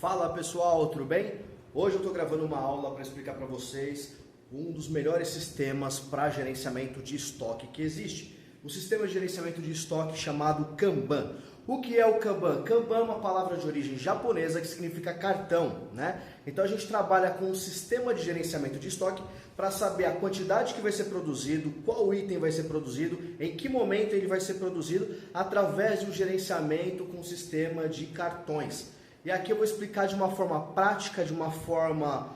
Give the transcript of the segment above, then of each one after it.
Fala pessoal, tudo bem? Hoje eu estou gravando uma aula para explicar para vocês um dos melhores sistemas para gerenciamento de estoque que existe. O sistema de gerenciamento de estoque chamado Kanban. O que é o Kanban? Kanban é uma palavra de origem japonesa que significa cartão, né? Então a gente trabalha com um sistema de gerenciamento de estoque para saber a quantidade que vai ser produzido, qual item vai ser produzido, em que momento ele vai ser produzido, através de um gerenciamento com um sistema de cartões. E aqui eu vou explicar de uma forma prática, de uma forma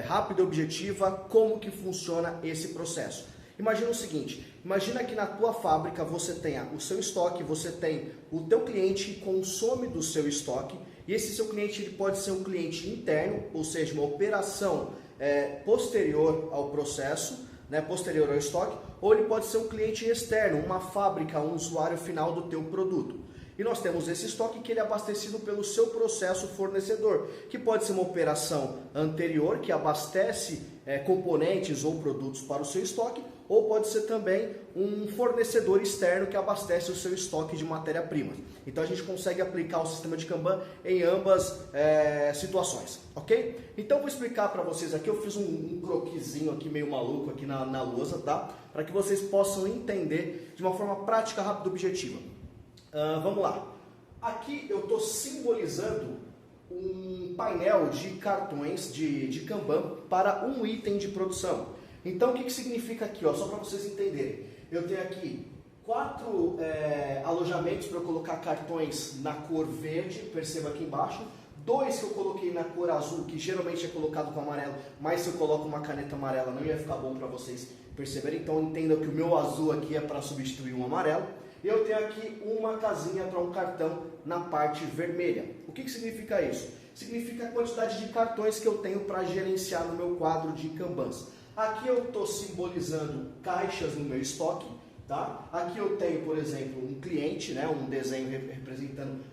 rápida e objetiva, como que funciona esse processo. Imagina o seguinte, imagina que na tua fábrica você tenha o seu estoque, você tem o teu cliente que consome do seu estoque, e esse seu cliente ele pode ser um cliente interno, ou seja, uma operação posterior ao processo, né, posterior ao estoque, ou ele pode ser um cliente externo, uma fábrica, um usuário final do teu produto. E nós temos esse estoque que ele é abastecido pelo seu processo fornecedor, que pode ser uma operação anterior, que abastece componentes ou produtos para o seu estoque, ou pode ser também um fornecedor externo que abastece o seu estoque de matéria-prima. Então a gente consegue aplicar o sistema de Kanban em ambas situações, ok? Então eu vou explicar para vocês aqui, eu fiz um croquisinho aqui meio maluco aqui na lousa, tá? Para que vocês possam entender de uma forma prática, rápida e objetiva. Vamos lá. Aqui eu estou simbolizando um painel de cartões de Kanban para um item de produção. Então o que significa aqui? Ó, só para vocês entenderem. Eu tenho aqui 4 alojamentos para eu colocar cartões na cor verde, perceba aqui embaixo. 2 que eu coloquei na cor azul, que geralmente é colocado com amarelo, mas se eu coloco uma caneta amarela não ia ficar bom para vocês perceberem. Então entenda que o meu azul aqui é para substituir um amarelo. Eu tenho aqui uma casinha para um cartão na parte vermelha. O que significa isso? Significa a quantidade de cartões que eu tenho para gerenciar no meu quadro de Kanbans. Aqui eu estou simbolizando caixas no meu estoque, tá? Aqui eu tenho, por exemplo, um cliente, né? Um desenho representando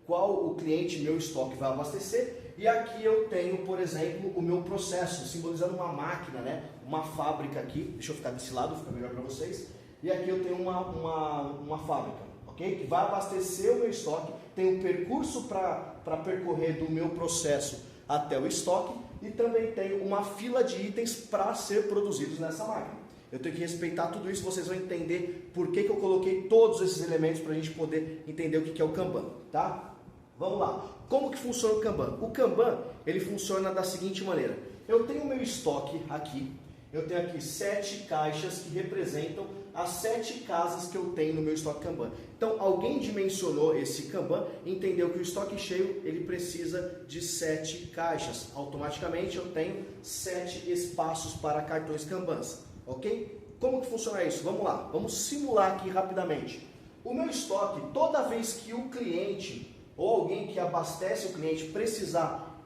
qual o cliente meu estoque vai abastecer. E aqui eu tenho, por exemplo, o meu processo, simbolizando uma máquina, né? Uma fábrica aqui. Deixa eu ficar desse lado, fica melhor para vocês. E aqui eu tenho uma fábrica, ok? Que vai abastecer o meu estoque, tem um percurso para percorrer do meu processo até o estoque e também tem uma fila de itens para ser produzidos nessa máquina. Eu tenho que respeitar tudo isso, vocês vão entender por que eu coloquei todos esses elementos para a gente poder entender o que é o Kanban, tá? Vamos lá. Como que funciona o Kanban? O Kanban, ele funciona da seguinte maneira. Eu tenho o meu estoque aqui. Eu tenho aqui 7 caixas que representam as 7 casas que eu tenho no meu estoque Kanban. Então, alguém dimensionou esse Kanban, entendeu que o estoque cheio ele precisa de 7 caixas. Automaticamente eu tenho 7 espaços para cartões Kanbans, ok? Como que funciona isso? Vamos lá, vamos simular aqui rapidamente. O meu estoque, toda vez que o cliente ou alguém que abastece o cliente precisar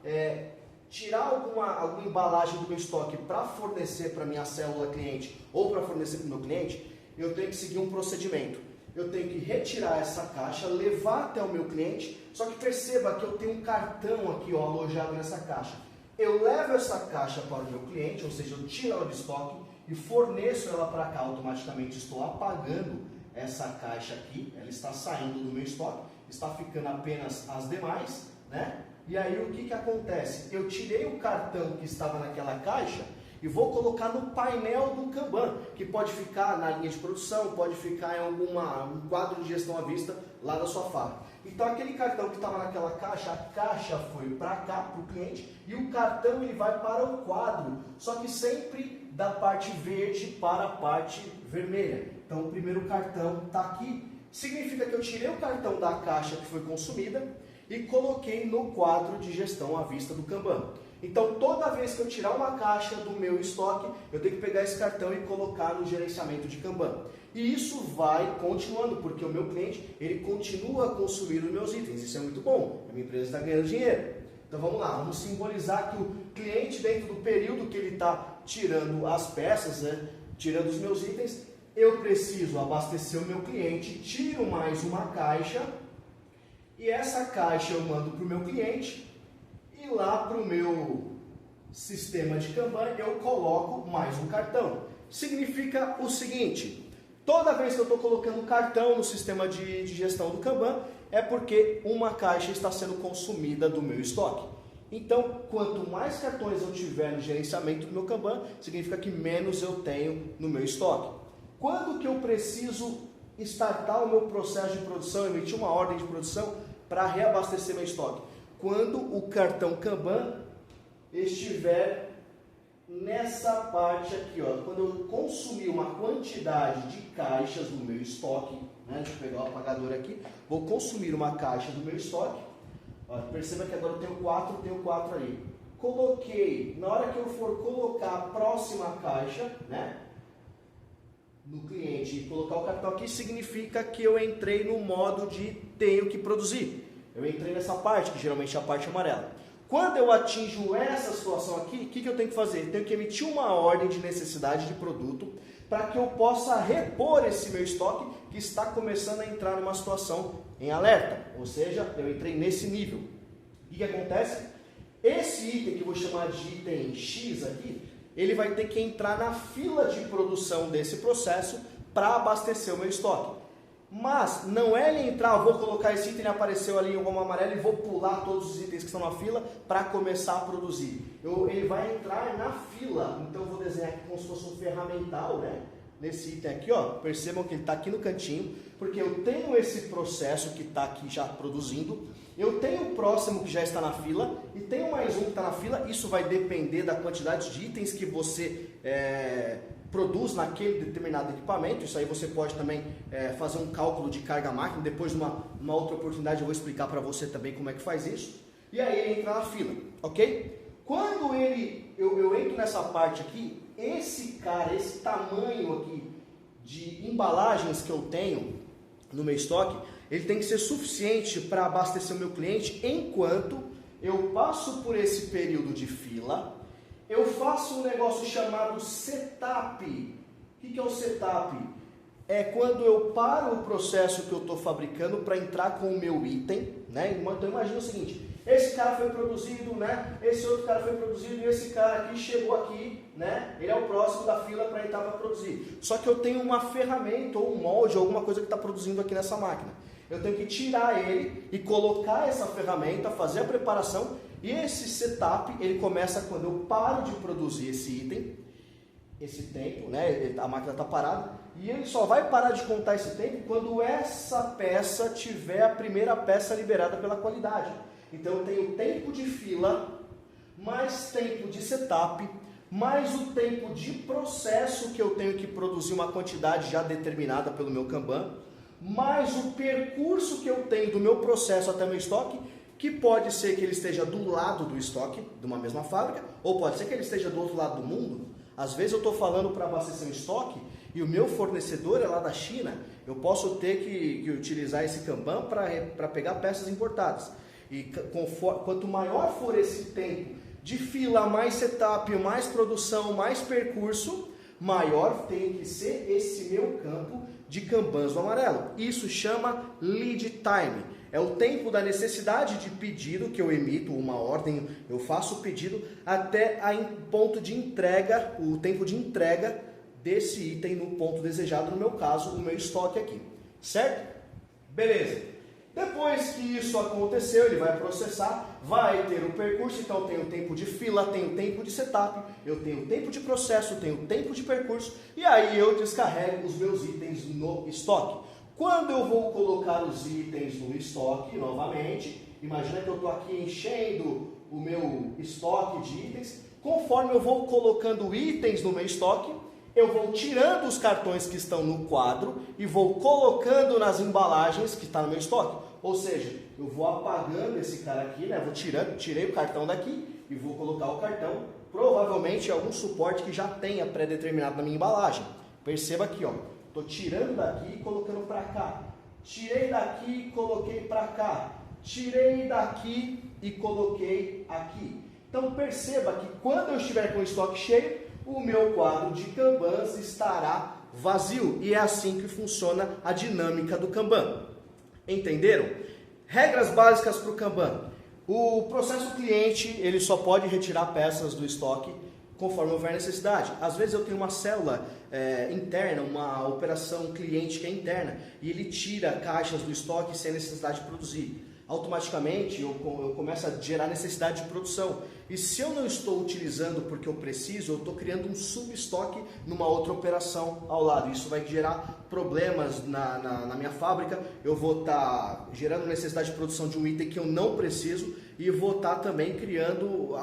tirar alguma embalagem do meu estoque para fornecer para minha célula cliente ou para fornecer para o meu cliente, eu tenho que seguir um procedimento. Eu tenho que retirar essa caixa, levar até o meu cliente, só que perceba que eu tenho um cartão aqui ó, alojado nessa caixa. Eu levo essa caixa para o meu cliente, ou seja, eu tiro ela do estoque e forneço ela para cá. Automaticamente estou apagando essa caixa aqui, ela está saindo do meu estoque, está ficando apenas as demais, né? E aí o que acontece? Eu tirei o cartão que estava naquela caixa e vou colocar no painel do Kanban, que pode ficar na linha de produção, pode ficar em um quadro de gestão à vista lá da sua fábrica. Então aquele cartão que estava naquela caixa, a caixa foi para cá, para o cliente, e o cartão ele vai para o quadro, só que sempre da parte verde para a parte vermelha. Então o primeiro cartão está aqui, significa que eu tirei o cartão da caixa que foi consumida, e coloquei no quadro de gestão à vista do Kanban. Então, toda vez que eu tirar uma caixa do meu estoque, eu tenho que pegar esse cartão e colocar no gerenciamento de Kanban. E isso vai continuando, porque o meu cliente, ele continua a consumir os meus itens. Isso é muito bom, a minha empresa está ganhando dinheiro. Então, vamos lá, vamos simbolizar que o cliente, dentro do período que ele está tirando as peças, né, tirando os meus itens, eu preciso abastecer o meu cliente, tiro mais uma caixa, e essa caixa eu mando para o meu cliente e lá para o meu sistema de Kanban eu coloco mais um cartão. Significa o seguinte, toda vez que eu estou colocando cartão no sistema de gestão do Kanban é porque uma caixa está sendo consumida do meu estoque. Então, quanto mais cartões eu tiver no gerenciamento do meu Kanban, significa que menos eu tenho no meu estoque. Quando que eu preciso startar o meu processo de produção, emitir uma ordem de produção para reabastecer meu estoque? Quando o cartão Kanban estiver nessa parte aqui, ó, quando eu consumir uma quantidade de caixas do meu estoque, né, deixa eu pegar o apagador aqui, vou consumir uma caixa do meu estoque. Perceba que agora eu tenho 4 ali. Coloquei, na hora que eu for colocar a próxima caixa, né, no cliente e colocar o cartão aqui, significa que eu entrei no modo de tenho que produzir. Eu entrei nessa parte, que geralmente é a parte amarela. Quando eu atinjo essa situação aqui, o que eu tenho que fazer? Eu tenho que emitir uma ordem de necessidade de produto para que eu possa repor esse meu estoque que está começando a entrar numa situação em alerta. Ou seja, eu entrei nesse nível. O que acontece? Esse item que eu vou chamar de item X aqui, ele vai ter que entrar na fila de produção desse processo para abastecer o meu estoque. Mas não é ele entrar, vou colocar esse item, ele apareceu ali em goma amarela e vou pular todos os itens que estão na fila para começar a produzir. Ele vai entrar na fila, então eu vou desenhar aqui como se fosse um ferramental, né? Nesse item aqui, ó, percebam que ele está aqui no cantinho, porque eu tenho esse processo que está aqui já produzindo, eu tenho o próximo que já está na fila e tenho mais um que está na fila. Isso vai depender da quantidade de itens que você produz naquele determinado equipamento. Isso aí você pode também fazer um cálculo de carga máquina. Depois, numa outra oportunidade, eu vou explicar para você também como é que faz isso. E aí ele entra na fila, ok? Quando eu entro nessa parte aqui, esse tamanho aqui de embalagens que eu tenho no meu estoque, ele tem que ser suficiente para abastecer o meu cliente enquanto eu passo por esse período de fila. Eu faço um negócio chamado setup. O que é o setup? É quando eu paro o processo que eu estou fabricando para entrar com o meu item, né? Então imagina o seguinte, esse cara foi produzido, né? Esse outro cara foi produzido e esse cara aqui chegou aqui, né? Ele é o próximo da fila para entrar para produzir. Só que eu tenho uma ferramenta ou um molde, alguma coisa que está produzindo aqui nessa máquina. Eu tenho que tirar ele e colocar essa ferramenta, fazer a preparação, e esse setup, ele começa quando eu paro de produzir esse item, esse tempo, né? A máquina está parada, e ele só vai parar de contar esse tempo quando essa peça tiver a primeira peça liberada pela qualidade. Então eu tenho tempo de fila, mais tempo de setup, mais o tempo de processo que eu tenho que produzir uma quantidade já determinada pelo meu Kanban, mais o percurso que eu tenho do meu processo até meu estoque, que pode ser que ele esteja do lado do estoque, de uma mesma fábrica, ou pode ser que ele esteja do outro lado do mundo. Às vezes eu estou falando para abastecer um estoque e o meu fornecedor é lá da China, eu posso ter que utilizar esse Kanban para pegar peças importadas. E quanto maior for esse tempo de fila, mais setup, mais produção, mais percurso, maior tem que ser esse meu campo de Kanbans do amarelo. Isso chama lead time. É o tempo da necessidade de pedido que eu emito, uma ordem, eu faço o pedido, até ponto de entrega, o tempo de entrega desse item no ponto desejado, no meu caso, o meu estoque aqui. Certo? Beleza. Depois que isso aconteceu, ele vai processar, vai ter o percurso, então eu tenho tempo de fila, tenho tempo de setup, eu tenho tempo de processo, tenho tempo de percurso, e aí eu descarrego os meus itens no estoque. Quando eu vou colocar os itens no estoque, novamente, imagina que eu estou aqui enchendo o meu estoque de itens, conforme eu vou colocando itens no meu estoque, eu vou tirando os cartões que estão no quadro e vou colocando nas embalagens que está no meu estoque. Ou seja, eu vou apagando esse cara aqui, né? Tirei o cartão daqui e vou colocar o cartão, provavelmente em algum suporte que já tenha pré-determinado na minha embalagem. Perceba aqui, ó, estou tirando daqui e colocando para cá. Tirei daqui e coloquei para cá. Tirei daqui e coloquei aqui. Então perceba que quando eu estiver com o estoque cheio, o meu quadro de Kanbans estará vazio. E é assim que funciona a dinâmica do Kanban. Entenderam? Regras básicas para o Kanban. O processo cliente, ele só pode retirar peças do estoque conforme houver necessidade. Às vezes eu tenho uma célula interna, uma operação cliente que é interna, e ele tira caixas do estoque sem necessidade de produzir. automaticamente eu começo a gerar necessidade de produção. E se eu não estou utilizando porque eu preciso, eu estou criando um subestoque numa outra operação ao lado. Isso vai gerar problemas na minha fábrica, eu vou estar gerando necessidade de produção de um item que eu não preciso e vou estar também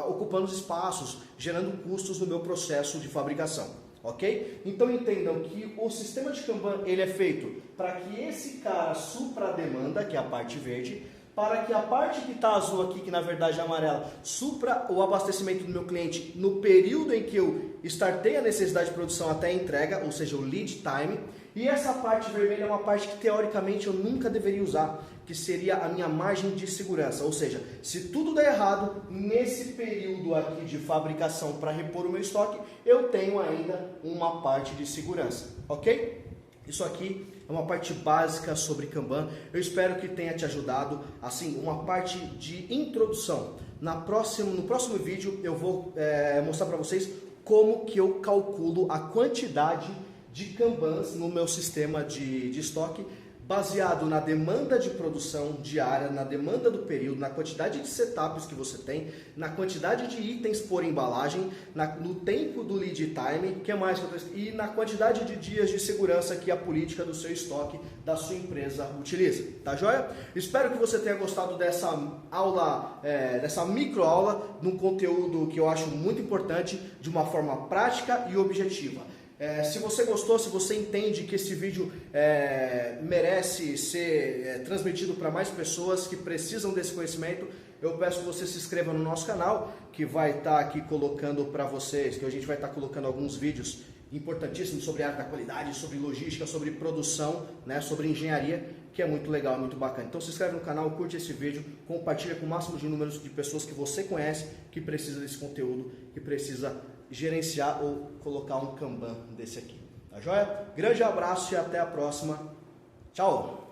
ocupando os espaços, gerando custos no meu processo de fabricação. Ok? Então entendam que o sistema de Kanban ele é feito para que esse cara supra a demanda, que é a parte verde, para que a parte que está azul aqui, que na verdade é amarela, supra o abastecimento do meu cliente no período em que eu startei a necessidade de produção até a entrega, ou seja, o lead time. E essa parte vermelha é uma parte que teoricamente eu nunca deveria usar, que seria a minha margem de segurança. Ou seja, se tudo der errado nesse período aqui de fabricação para repor o meu estoque, eu tenho ainda uma parte de segurança, ok? Isso aqui é uma parte básica sobre Kanban. Eu espero que tenha te ajudado, assim, uma parte de introdução. No próximo vídeo eu vou mostrar para vocês como que eu calculo a quantidade de Kanbans no meu sistema de estoque, baseado na demanda de produção diária, na demanda do período, na quantidade de setups que você tem, na quantidade de itens por embalagem, no tempo do lead time, que mais e na quantidade de dias de segurança que a política do seu estoque da sua empresa utiliza. Tá joia? Espero que você tenha gostado dessa aula, dessa micro aula, num conteúdo que eu acho muito importante, de uma forma prática e objetiva. Se você gostou, se você entende que esse vídeo merece ser transmitido para mais pessoas que precisam desse conhecimento, eu peço que você se inscreva no nosso canal, que vai estar aqui colocando para vocês, que a gente vai estar colocando alguns vídeos importantíssimos sobre a área da qualidade, sobre logística, sobre produção, né, sobre engenharia, que é muito legal, é muito bacana. Então se inscreve no canal, curte esse vídeo, compartilha com o máximo de números de pessoas que você conhece, que precisa desse conteúdo, que precisa gerenciar ou colocar um Kanban desse aqui. Tá joia? Grande abraço e até a próxima. Tchau!